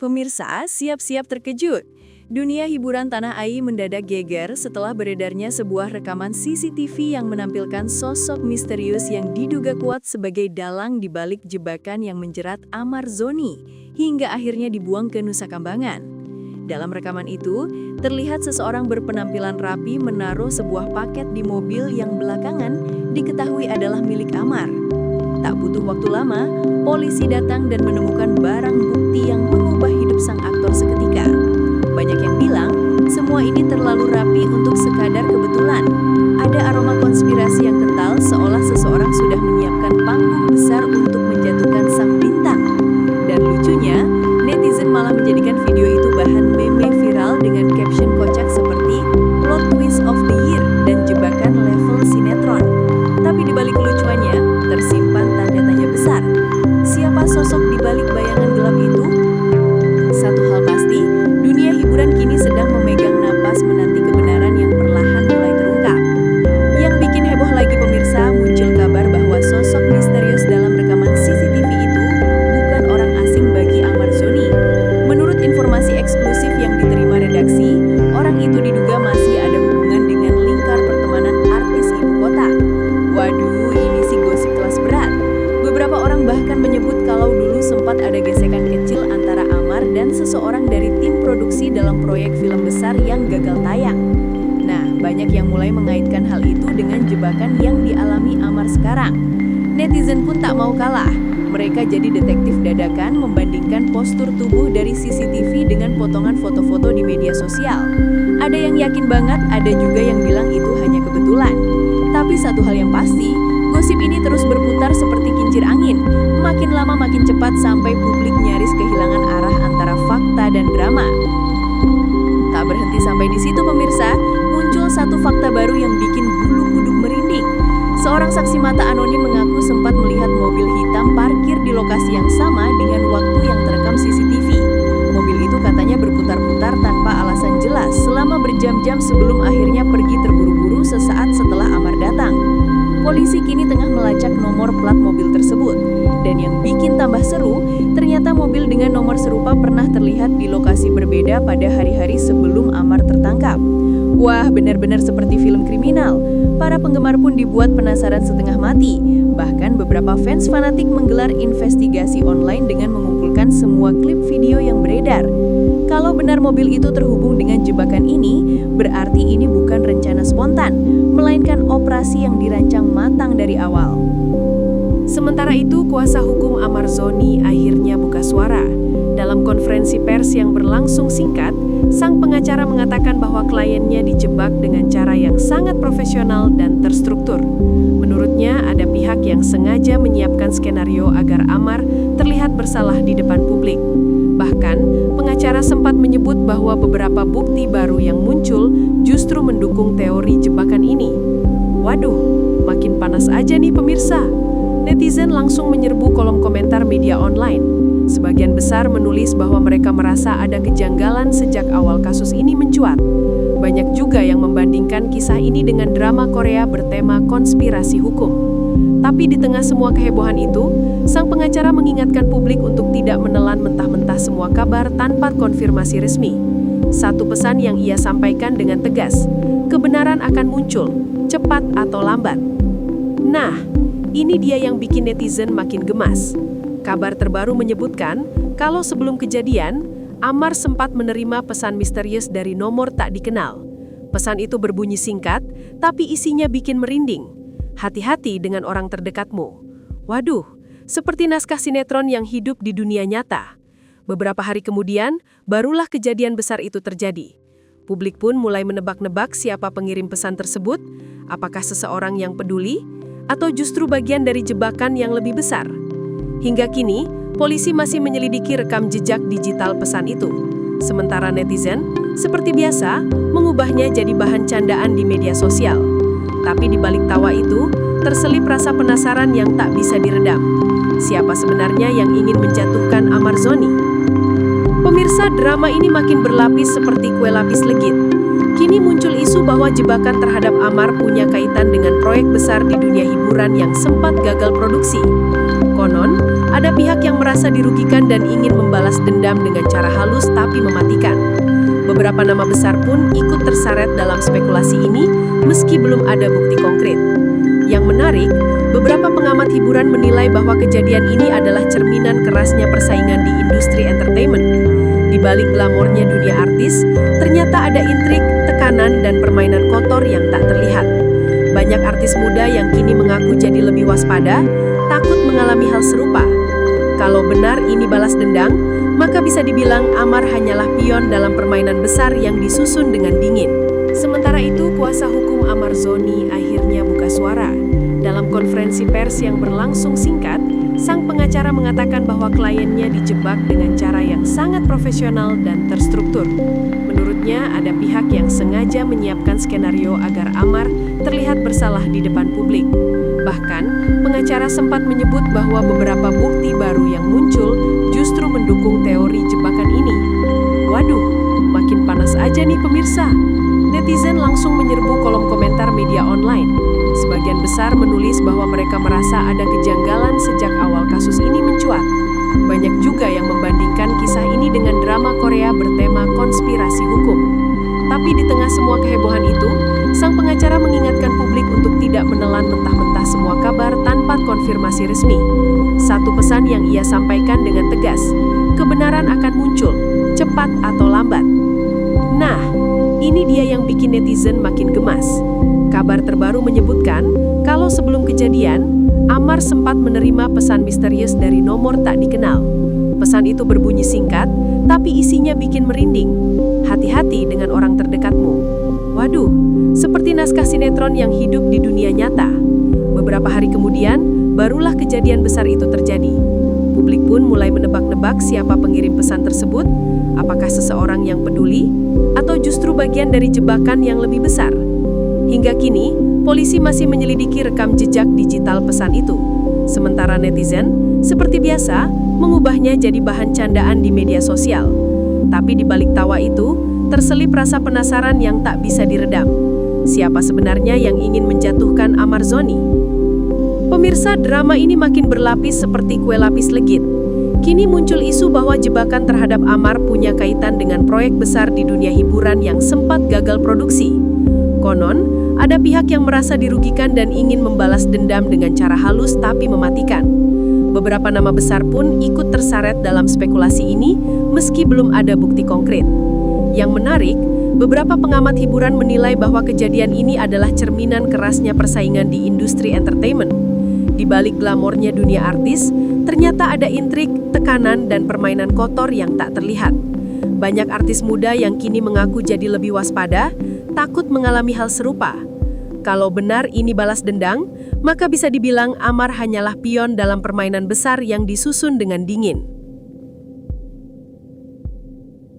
Pemirsa, siap-siap terkejut. Dunia hiburan tanah air mendadak geger setelah beredarnya sebuah rekaman CCTV yang menampilkan sosok misterius yang diduga kuat sebagai dalang di balik jebakan yang menjerat Amar Zoni hingga akhirnya dibuang ke Nusa Kambangan. Dalam rekaman itu, terlihat seseorang berpenampilan rapi menaruh sebuah paket di mobil yang belakangan diketahui adalah milik Amar. Tak butuh waktu lama, polisi datang dan menemukan barang bukti yang mengubah hidup sang aktor seketika. Banyak yang bilang, semua ini terlalu rapi untuk sekadar kebetulan. Ada aroma konspirasi yang kental seolah seseorang sudah menyiapkan panggung besar untuk menjatuhkan sang bintang. Dan lucunya, netizen malah menjadikan video itu bahan meme viral dengan caption kocak seperti plot twist of the year dan jebakan level sinetron. Tapi di balik kelucuannya, tersimpan tanda tanya besar. Siapa sosok di balik bayangan gelap itu? Satu hal pasti, dunia hiburan kini sedang memegang napas menanti kebenaran yang perlahan mulai terungkap. Yang bikin heboh lagi pemirsa, muncul kabar bahwa sosok misterius dalam rekaman CCTV itu bukan orang asing bagi Amar Zoni. Menurut informasi eksklusif yang diterima redaksi, orang itu diduga masih ada hubungan dengan lingkar pertemanan artis ibu kota. Waduh, ini sih gosip kelas berat. Beberapa orang bahkan menyebut kalau dulu sempat ada gesekan kecil antara Amar dan seseorang dari tim produksi dalam proyek film besar yang gagal tayang. Nah, banyak yang mulai mengaitkan hal itu dengan jebakan yang dialami Amar sekarang. Netizen pun tak mau kalah. Mereka jadi detektif dadakan membandingkan postur tubuh dari CCTV dengan potongan foto-foto di media sosial. Ada yang yakin banget, ada juga yang bilang itu hanya kebetulan. Tapi satu hal yang pasti, gosip ini terus berputar seperti kincir angin. Makin lama makin cepat sampai publik nyaris kehilangan arah antara fakta dan drama. Tak berhenti sampai di situ pemirsa, muncul satu fakta baru yang bikin bulu kuduk merinding. Seorang saksi mata anonim mengaku sempat melihat mobil hitam parkir di lokasi yang sama dengan waktu yang terekam CCTV. Mobil itu katanya berputar-putar tanpa alasan jelas selama berjam-jam sebelum akhirnya pergi terburu-buru sesaat setelah Amar datang. Polisi kini tengah melacak nomor plat mobil tersebut. Dan yang bikin tambah seru, ternyata mobil dengan nomor serupa pernah terlihat di lokasi berbeda pada hari-hari sebelum Amar tertangkap. Wah, benar-benar seperti film kriminal. Para penggemar pun dibuat penasaran setengah mati. Bahkan beberapa fans fanatik menggelar investigasi online dengan mengumpulkan semua klip video yang beredar. Kalau benar mobil itu terhubung dengan jebakan ini, berarti ini bukan rencana spontan, melainkan operasi yang dirancang matang dari awal. Sementara itu, kuasa hukum Amar Zoni akhirnya buka suara. Dalam konferensi pers yang berlangsung singkat, sang pengacara mengatakan bahwa kliennya dijebak dengan cara yang sangat profesional dan terstruktur. Menurutnya, ada pihak yang sengaja menyiapkan skenario agar Amar terlihat bersalah di depan publik. Bahkan, pengacara sempat menyebut bahwa beberapa bukti baru yang muncul justru mendukung teori jebakan ini. Waduh, makin panas aja nih pemirsa. Netizen langsung menyerbu kolom komentar media online. Sebagian besar menulis bahwa mereka merasa ada kejanggalan sejak awal kasus ini mencuat. Banyak juga yang membandingkan kisah ini dengan drama Korea bertema konspirasi hukum. Tapi di tengah semua kehebohan itu, sang pengacara mengingatkan publik untuk tidak menelan mentah-mentah semua kabar tanpa konfirmasi resmi. Satu pesan yang ia sampaikan dengan tegas, kebenaran akan muncul, cepat atau lambat. Nah, ini dia yang bikin netizen makin gemas. Kabar terbaru menyebutkan, kalau sebelum kejadian, Amar sempat menerima pesan misterius dari nomor tak dikenal. Pesan itu berbunyi singkat, tapi isinya bikin merinding. Hati-hati dengan orang terdekatmu. Waduh, seperti naskah sinetron yang hidup di dunia nyata. Beberapa hari kemudian, barulah kejadian besar itu terjadi. Publik pun mulai menebak-nebak siapa pengirim pesan tersebut, apakah seseorang yang peduli, atau justru bagian dari jebakan yang lebih besar. Hingga kini, polisi masih menyelidiki rekam jejak digital pesan itu. Sementara netizen, seperti biasa, mengubahnya jadi bahan candaan di media sosial. Tapi di balik tawa itu, terselip rasa penasaran yang tak bisa diredam. Siapa sebenarnya yang ingin menjatuhkan Amar Zoni? Pemirsa, drama ini makin berlapis seperti kue lapis legit. Kini muncul isu bahwa jebakan terhadap Amar punya kaitan dengan proyek besar di dunia hiburan yang sempat gagal produksi. Konon, ada pihak yang merasa dirugikan dan ingin membalas dendam dengan cara halus tapi mematikan. Beberapa nama besar pun ikut terseret dalam spekulasi ini, meski belum ada bukti konkret. Yang menarik, beberapa pengamat hiburan menilai bahwa kejadian ini adalah cerminan kerasnya persaingan di industri entertainment. Di balik glamornya dunia artis, ternyata ada intrik, tekanan, dan permainan kotor yang tak terlihat. Banyak artis muda yang kini mengaku jadi lebih waspada, takut mengalami hal serupa. Kalau benar ini balas dendam, maka bisa dibilang Amar hanyalah pion dalam permainan besar yang disusun dengan dingin. Sementara itu, kuasa hukum Amar Zoni akhirnya buka suara. Dalam konferensi pers yang berlangsung singkat, sang pengacara mengatakan bahwa kliennya dijebak dengan cara yang sangat profesional dan terstruktur. Menurutnya, ada pihak yang sengaja menyiapkan skenario agar Amar terlihat bersalah di depan publik. Bahkan, pengacara sempat menyebut bahwa beberapa bukti baru yang muncul justru mendukung teori jebakan ini. Waduh, makin panas aja nih pemirsa. Netizen langsung menyerbu kolom komentar media online. Sebagian besar menulis bahwa mereka merasa ada kejanggalan sejak awal kasus ini mencuat. Banyak juga yang membandingkan kisah ini dengan drama Korea bertema konspirasi hukum. Tapi di tengah semua kehebohan itu, sang pengacara mengingatkan publik untuk tidak menelan mentah-mentah semua kabar tanpa konfirmasi resmi. Satu pesan yang ia sampaikan dengan tegas, kebenaran akan muncul, cepat atau lambat. Nah, ini dia yang bikin netizen makin gemas. Kabar terbaru menyebutkan, kalau sebelum kejadian, Amar sempat menerima pesan misterius dari nomor tak dikenal. Pesan itu berbunyi singkat, tapi isinya bikin merinding. Hati-hati dengan orang terdekatmu. Waduh, seperti naskah sinetron yang hidup di dunia nyata. Beberapa hari kemudian, barulah kejadian besar itu terjadi. Publik pun mulai menebak-nebak siapa pengirim pesan tersebut, apakah seseorang yang peduli, atau justru bagian dari jebakan yang lebih besar. Hingga kini, polisi masih menyelidiki rekam jejak digital pesan itu. Sementara netizen, seperti biasa, mengubahnya jadi bahan candaan di media sosial. Tapi di balik tawa itu, terselip rasa penasaran yang tak bisa diredam. Siapa sebenarnya yang ingin menjatuhkan Amar Zoni? Pemirsa, drama ini makin berlapis seperti kue lapis legit. Kini muncul isu bahwa jebakan terhadap Amar punya kaitan dengan proyek besar di dunia hiburan yang sempat gagal produksi. Konon, ada pihak yang merasa dirugikan dan ingin membalas dendam dengan cara halus tapi mematikan. Beberapa nama besar pun ikut terseret dalam spekulasi ini, meski belum ada bukti konkret. Yang menarik, beberapa pengamat hiburan menilai bahwa kejadian ini adalah cerminan kerasnya persaingan di industri entertainment. Di balik glamornya dunia artis, ternyata ada intrik, tekanan, dan permainan kotor yang tak terlihat. Banyak artis muda yang kini mengaku jadi lebih waspada, takut mengalami hal serupa. Kalau benar ini balas dendam, maka bisa dibilang Amar hanyalah pion dalam permainan besar yang disusun dengan dingin.